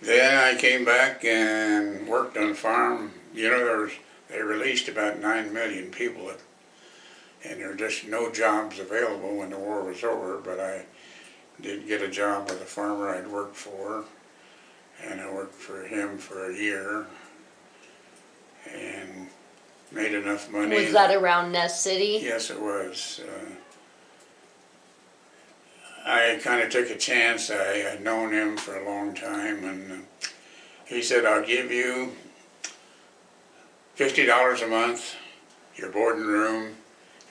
Then I came back and worked on the farm. You know, they released about 9 million people, and there were just no jobs available when the war was over, but I did get a job with a farmer I'd worked for, and I worked for him for a year, and made enough money. Was that around Nest City? Yes, it was. I kind of took a chance. I had known him for a long time, and he said, I'll give you $50 a month, your board and room,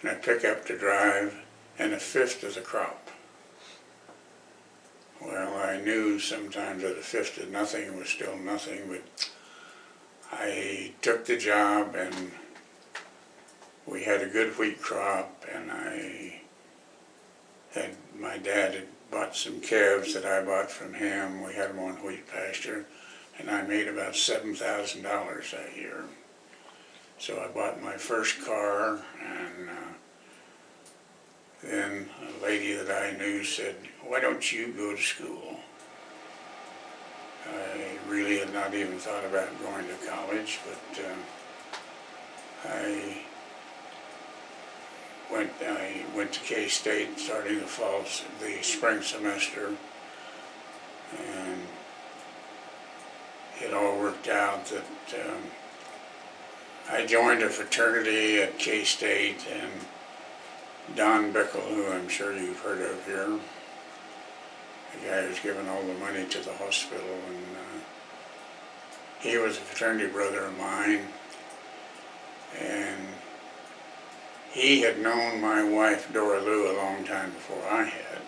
and a pickup to drive, and a fifth of the crop. Well, I knew sometimes that a fifth of nothing was still nothing, but I took the job, and we had a good wheat crop, and my dad had bought some calves that I bought from him. We had them on wheat pasture, and I made about $7,000 that year. So I bought my first car, and then a lady that I knew said, why don't you go to school? I really had not even thought about going to college, but I went to K-State starting the spring semester, and it all worked out that I joined a fraternity at K-State, and Don Bickle, who I'm sure you've heard of here, the guy who's given all the money to the hospital, and he was a fraternity brother of mine, and he had known my wife Dora Lou a long time before I had,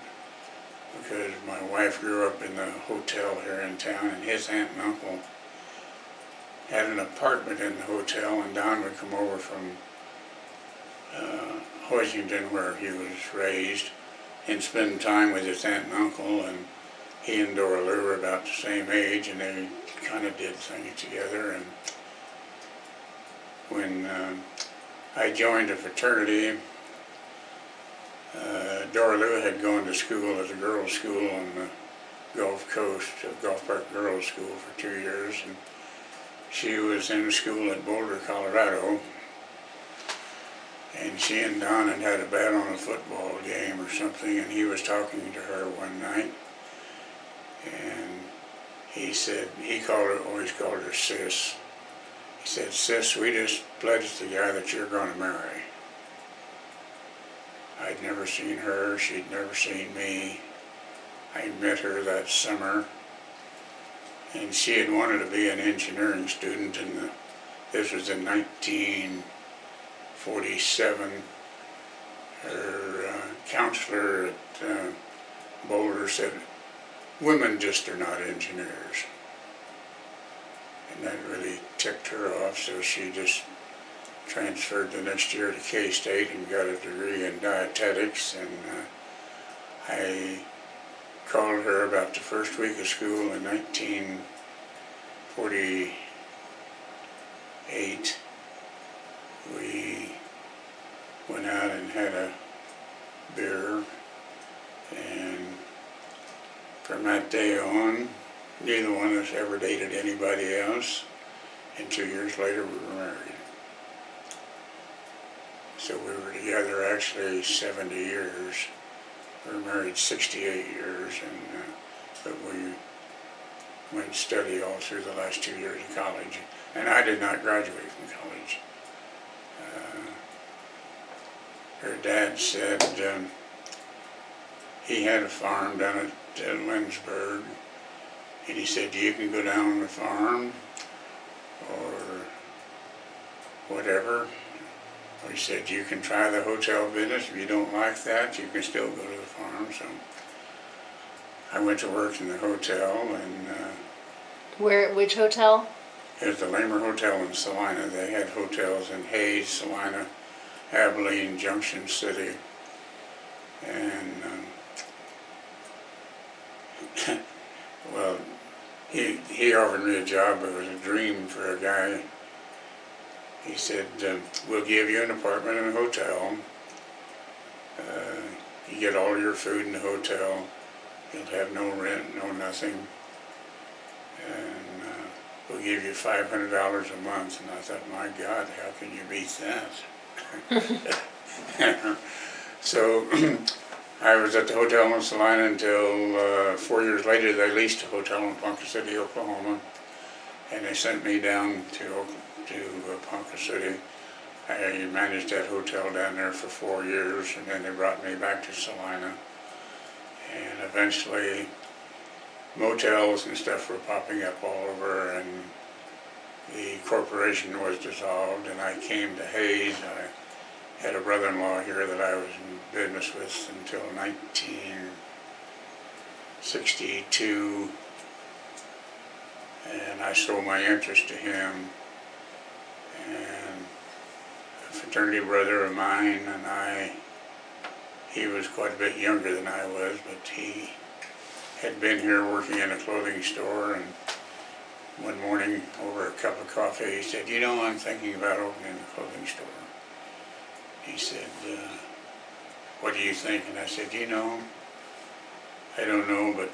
because my wife grew up in the hotel here in town, and his aunt and uncle had an apartment in the hotel, and Don would come over from Hoisington, where he was raised, and spend time with his aunt and uncle, and he and Dora Lou were about the same age, and they kind of did things together. And when I joined a fraternity, Dora Lou had gone to school at a girls' school on the Gulf Coast, Gulf Park Girls' School for 2 years, and she was in school at Boulder, Colorado, and she and Don had had a bet on a football game or something, and he was talking to her one night, and he said, always called her Sis. He said, Sis, we just pledged the guy that you're going to marry. I'd never seen her, she'd never seen me. I met her that summer, and she had wanted to be an engineering student, and this was in 1947. Her counselor at Boulder said, women just are not engineers. And that really ticked her off, so she just transferred the next year to K-State and got a degree in dietetics, and I called her about the first week of school in 1948. We went out and had a beer, and from that day on, neither one of us ever dated anybody else, and 2 years later we were married. So we were together actually 70 years. We were married 68 years, and but we went steady all through the last 2 years of college. And I did not graduate from college. Her dad said he had a farm down at Lynchburg, and he said, you can go down on the farm or whatever. Or he said, you can try the hotel business. If you don't like that, you can still go to the farm. So I went to work in the hotel, and Which hotel? it was the Lamer Hotel in Salina. They had hotels in Hayes, Salina, Abilene, Junction City, and well, he offered me a job. It was a dream for a guy. He said, we'll give you an apartment in a hotel. You get all your food in the hotel. You'll have no rent, no nothing. and we'll give you $500 a month. And I thought, my God, how can you beat that? So I was at the hotel in Salina until 4 years later they leased a hotel in Ponca City, Oklahoma, and they sent me down to Ponca City. I managed that hotel down there for 4 years, and then they brought me back to Salina. And eventually motels and stuff were popping up all over, and the corporation was dissolved, and I came to Hayes. I had a brother-in-law here that I was in business with until 1962, and I sold my interest to him. And a fraternity brother of mine and he was quite a bit younger than I was, but he had been here working in a clothing store, and one morning over a cup of coffee he said, "You know, I'm thinking about opening a clothing store." He said, "What do you think?" And I said, "You know, I don't know, but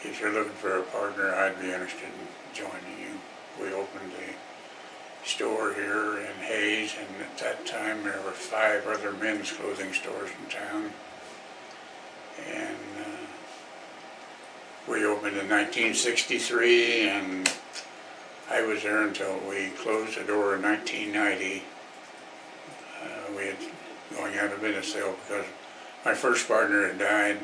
if you're looking for a partner, I'd be interested in joining you." We opened a store here in Hayes, and at that time there were 5 other men's clothing stores in town. And we opened in 1963, and I was there until we closed the door in 1990. We had going out of business sale because my first partner had died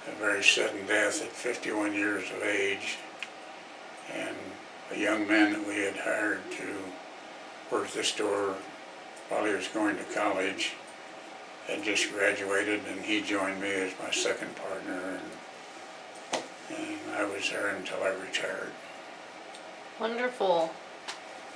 a very sudden death at 51 years of age, and a young man that we had hired to work the store while he was going to college had just graduated, and he joined me as my second partner, and I was there until I retired. Wonderful.